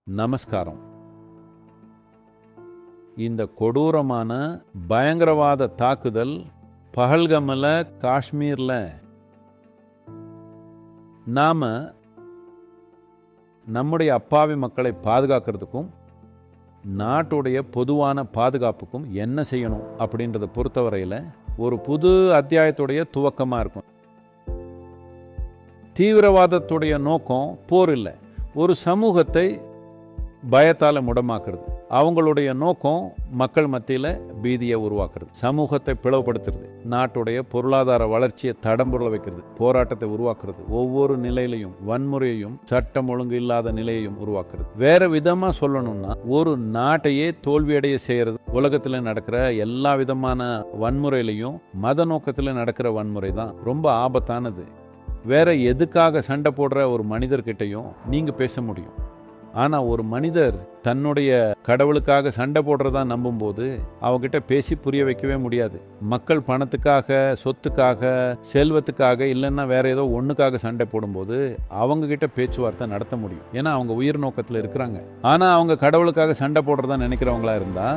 நமஸ்காரம். இந்த கொடூரமான பயங்கரவாத தாக்குதல் பஹல்கமில் காஷ்மீரில் நாம் நம்முடைய அப்பாவி மக்களை பாதுகாக்கிறதுக்கும் நாட்டுடைய பொதுவான பாதுகாப்புக்கும் என்ன செய்யணும் அப்படின்றத பொறுத்தவரையில் ஒரு புது அத்தியாயத்துடைய துவக்கமாக இருக்கும். தீவிரவாதத்துடைய நோக்கம் போர் இல்லை, ஒரு சமூகத்தை பயத்தால் முடமாக்குறது. அவங்களுடைய நோக்கம் மக்கள் மத்தியில் பீதியை உருவாக்குறது, சமூகத்தை பிளவுபடுத்துறது, நாட்டுடைய பொருளாதார வளர்ச்சியை தடம்புற வைக்கிறது, போராட்டத்தை உருவாக்குறது, ஒவ்வொரு நிலையிலையும் வன்முறையையும் சட்டம் ஒழுங்கு இல்லாத நிலையையும் உருவாக்குறது. வேற விதமா சொல்லணும்னா ஒரு நாட்டையே தோல்வியடைய செய்யறது. உலகத்தில் நடக்கிற எல்லா விதமான வன்முறையிலையும் மத நோக்கத்தில் நடக்கிற வன்முறை தான் ரொம்ப ஆபத்தானது. வேற எதுக்காக சண்டை போடுற ஒரு மனிதர்கிட்டையும் நீங்க பேச முடியும். ஆனா ஒரு மனிதர் தன்னுடைய கடவுளுக்காக சண்டை போடுறதா நம்பும்போது அவகிட்ட பேசி புரிய வைக்கவே முடியாது. மக்கள் பணத்துக்காக, சொத்துக்காக, செல்வத்துக்காக, இல்லைன்னா வேற ஏதோ ஒண்ணுக்காக சண்டை போடும்போது அவங்க கிட்ட பேச்சுவார்த்தை நடத்த முடியும். ஏன்னா அவங்க உயிர் நோக்கத்துல இருக்கிறாங்க. ஆனா அவங்க கடவுளுக்காக சண்டை போடுறதா நினைக்கிறவங்களா இருந்தா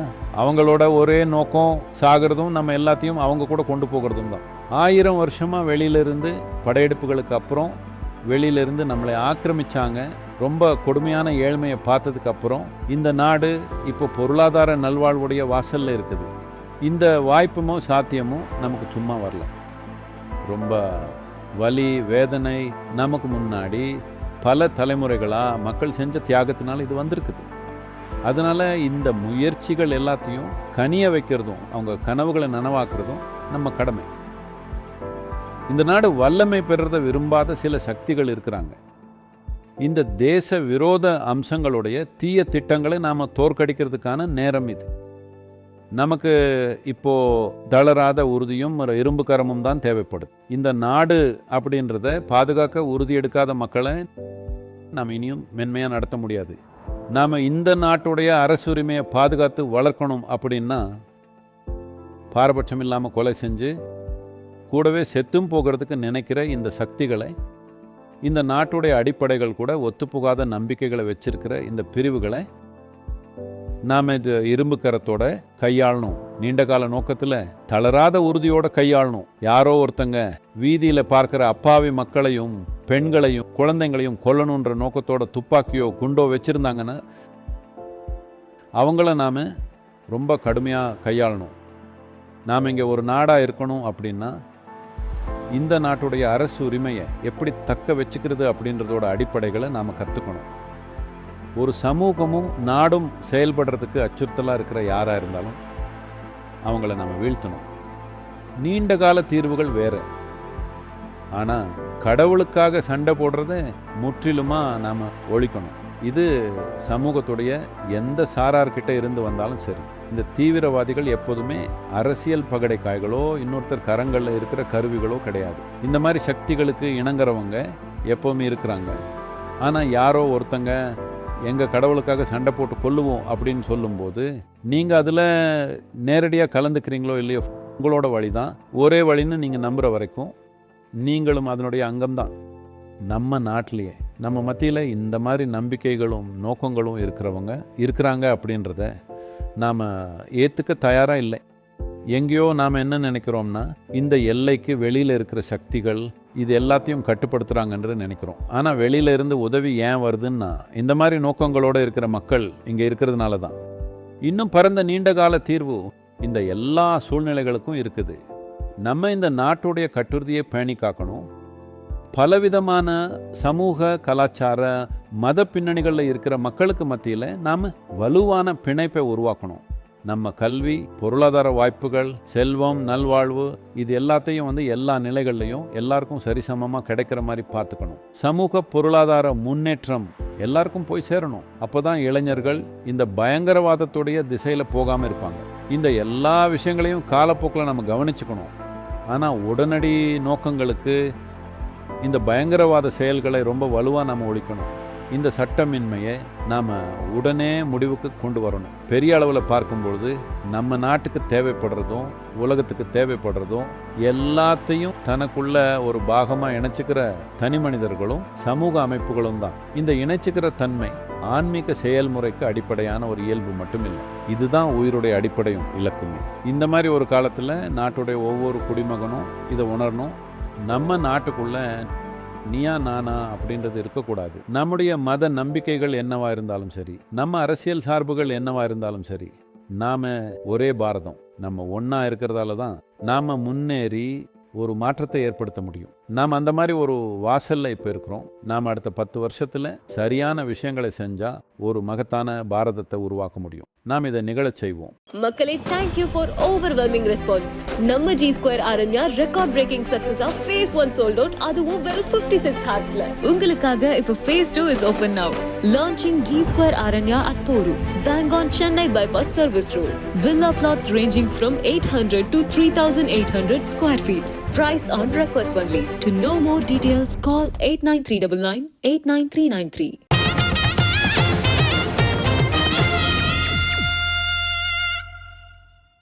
அவங்களோட ஒரே நோக்கம் சாகிறதும் நம்ம எல்லாத்தையும் அவங்க கூட கொண்டு போகிறதும் தான். 1000 வருஷமா வெளியிலிருந்து படையெடுப்புகளுக்கு அப்புறம் வெளியிலிருந்து நம்மளை ஆக்கிரமிச்சாங்க. ரொம்ப கொடுமையான ஏழ்மையை பார்த்ததுக்கு அப்புறம் இந்த நாடு இப்போ பொருளாதார நல்வாழ்வுடைய வாசல்ல இருக்குது. இந்த வாய்ப்புமோ சாத்தியமும் நமக்கு சும்மா வரல. ரொம்ப வலி வேதனை நமக்கு முன்னாடி பல தலைமுறைகளா மக்கள் செஞ்ச தியாகத்தினால இது வந்திருக்குது. அதனால இந்த முயற்சிகள் எல்லாத்தையும் கனிய வைக்கிறதும் அவங்க கனவுகளை நனவாக்குறதும் நம்ம கடமை. இந்த நாடு வல்லமை பெறத விரும்பாத சில சக்திகள் இருக்கிறாங்க. இந்த தேச விரோத அம்சங்களுடைய தீய திட்டங்களை நாம தோற்கடிக்கிறதுக்கான நேரம் இது. நமக்கு இப்போ தளராத உறுதியும் ஒரு இரும்பு கரமும் தான் தேவைப்படுது. இந்த நாடு அப்படின்றத பாதுகாக்க உறுதி எடுக்காத மக்களை நாம் இனியும் மென்மையா நடத்த முடியாது. நாம இந்த நாட்டுடைய அரசுரிமையை பாதுகாத்து வளர்க்கணும் அப்படின்னா பாரபட்சம் இல்லாம கொலை செஞ்சு கூடவே செத்தும் போகிறதுக்கு நினைக்கிற இந்த சக்திகளை, இந்த நாட்டுடைய அடிப்படைகள் கூட ஒத்துப்போகாத நம்பிக்கைகளை வச்சிருக்கிற இந்த பிரிவுகளை நாம் இது இரும்பு கரத்தோட கையாளணும். நீண்ட கால நோக்கத்தில் தளராத உறுதியோட கையாளணும். யாரோ ஒருத்தங்க வீதியில் பார்க்கிற அப்பாவி மக்களையும் பெண்களையும் குழந்தைங்களையும் கொல்லணுன்ற நோக்கத்தோட துப்பாக்கியோ குண்டோ வச்சிருந்தாங்கன்னா அவங்கள நாம் ரொம்ப கடுமையாக கையாளணும். நாம் இங்கே ஒரு நாடாக இருக்கணும் அப்படின்னா இந்த நாட்டுடைய அரசு உரிமையை எப்படி தக்க வச்சுக்கிறது அப்படின்றதோட அடிப்படைகளை நாம் கற்றுக்கணும். ஒரு சமூகமும் நாடும் செயல்படுறதுக்கு அச்சுறுத்தலாக இருக்கிற யாராக இருந்தாலும் அவங்கள நம்ம வீழ்த்தணும். நீண்ட கால தீர்வுகள் வேற. ஆனால் கடவுளுக்காக சண்டை போடுறத முற்றிலுமாக நாம் ஒழிக்கணும். இது சமூகத்துடைய எந்த சாரார்கிட்ட இருந்து வந்தாலும் சரி. இந்த தீவிரவாதிகள் எப்போதுமே அரசியல் பகடை காய்களோ இன்னொருத்தர் கரங்களில் இருக்கிற கருவிகளோ கிடையாது. இந்த மாதிரி சக்திகளுக்கு இணங்குறவங்க எப்போவுமே இருக்கிறாங்க. ஆனால் யாரோ ஒருத்தங்க எங்கள் கடவுளுக்காக சண்டை போட்டு கொல்லுவோம் அப்படின்னு சொல்லும்போது நீங்கள் அதில் நேரடியாக கலந்துக்கிறீங்களோ இல்லையோ, உங்களோட வழி தான் ஒரே வழின்னு நீங்கள் நம்புகிற வரைக்கும் நீங்களும் அதனுடைய அங்கம்தான். நம்ம நாட்டிலேயே நம்ம மத்தியில் இந்த மாதிரி நம்பிக்கைகளும் நோக்கங்களும் இருக்கிறாங்க அப்படின்றத நாம் ஏற்றுக்க தயாராக இல்லை. எங்கேயோ நாம் என்ன நினைக்கிறோம்னா இந்த எல்லைக்கு வெளியில் இருக்கிற சக்திகள் இது எல்லாத்தையும் கட்டுப்படுத்துகிறாங்கன்ற நினைக்கிறோம். ஆனால் வெளியில இருந்து உதவி ஏன் வருதுன்னா இந்த மாதிரி நோக்கங்களோடு இருக்கிற மக்கள் இங்கே இருக்கிறதுனால தான். இன்னும் பரந்த நீண்ட கால தீர்வு இந்த எல்லா சூழ்நிலைகளுக்கும் இருக்குது. நம்ம இந்த நாட்டுடைய கட்டுறுதியை பேணி காக்கணும். பலவிதமான சமூக கலாச்சார மத பின்னணிகளில் இருக்கிற மக்களுக்கு மத்தியில் நாம் வலுவான பிணைப்பை உருவாக்கணும். நம்ம கல்வி, பொருளாதார வாய்ப்புகள், செல்வம், நல்வாழ்வு இது எல்லாத்தையும் எல்லா நிலைகள்லையும் எல்லாருக்கும் சரிசமமாக கிடைக்கிற மாதிரி பார்த்துக்கணும். சமூக பொருளாதார முன்னேற்றம் எல்லாருக்கும் போய் சேரணும். அப்போதான் இளைஞர்கள் இந்த பயங்கரவாதத்துடைய திசையில் போகாமல் இருப்பாங்க. இந்த எல்லா விஷயங்களையும் காலப்போக்கில் நம்ம கவனிச்சுக்கணும். ஆனால் உடனடி நோக்கங்களுக்கு இந்த பயங்கரவாத செயல்களை ரொம்ப வலுவாக நம்ம ஒழிக்கணும். இந்த சட்டமின்மையை நாம் உடனே முடிவுக்கு கொண்டு வரணும். பெரிய அளவில் பார்க்கும்பொழுது நம்ம நாட்டுக்கு தேவைப்படுறதும் உலகத்துக்கு தேவைப்படுறதும் எல்லாத்தையும் தனக்குள்ள ஒரு பாகமாக இணைச்சிக்கிற தனி மனிதர்களும் சமூக அமைப்புகளும் தான். இந்த இணைச்சிக்கிற தன்மை ஆன்மீக செயல்முறைக்கு அடிப்படையான ஒரு இயல்பு மட்டும் இல்லை. இதுதான் உயிருடைய அடிப்படையும் இலக்குமே. இந்த மாதிரி ஒரு காலத்தில் நாட்டுடைய ஒவ்வொரு குடிமகனும் இதை உணரணும். நம்ம நாட்டுக்குள்ள நீயா நானா அப்படின்றது இருக்கக்கூடாது. நம்முடைய மத நம்பிக்கைகள் என்னவா இருந்தாலும் சரி, நம்ம அரசியல் சார்புகள் என்னவா இருந்தாலும் சரி, நாம ஒரே பாரதம். நம்ம ஒன்றா இருக்கிறதால தான் நாம் முன்னேறி ஒரு மாற்றத்தை ஏற்படுத்த முடியும். நாம் அந்த மாதிரி ஒரு வாசலில் இப்போ இருக்கிறோம். நாம் அடுத்த 10 வருஷத்தில் சரியான விஷயங்களை செஞ்சால் ஒரு மகத்தான பாரதத்தை உருவாக்க முடியும். நாம் இதை நிகழச் செய்வோம். மக்களே, thank you for overwhelming response. நம்ம G Square Aranya record breaking சக்சஸா phase 1 sold out, அதுவும் வெறும் 56 ஹார்ஸ்ல. உங்களுக்காக இப்போ phase 2 is open now. Launching G Square Aranya at Poru, bang on Chennai bypass service road. Villa plots ranging from 800 to 3,800 square feet. Price on request only. To know more details, call 89399 89393.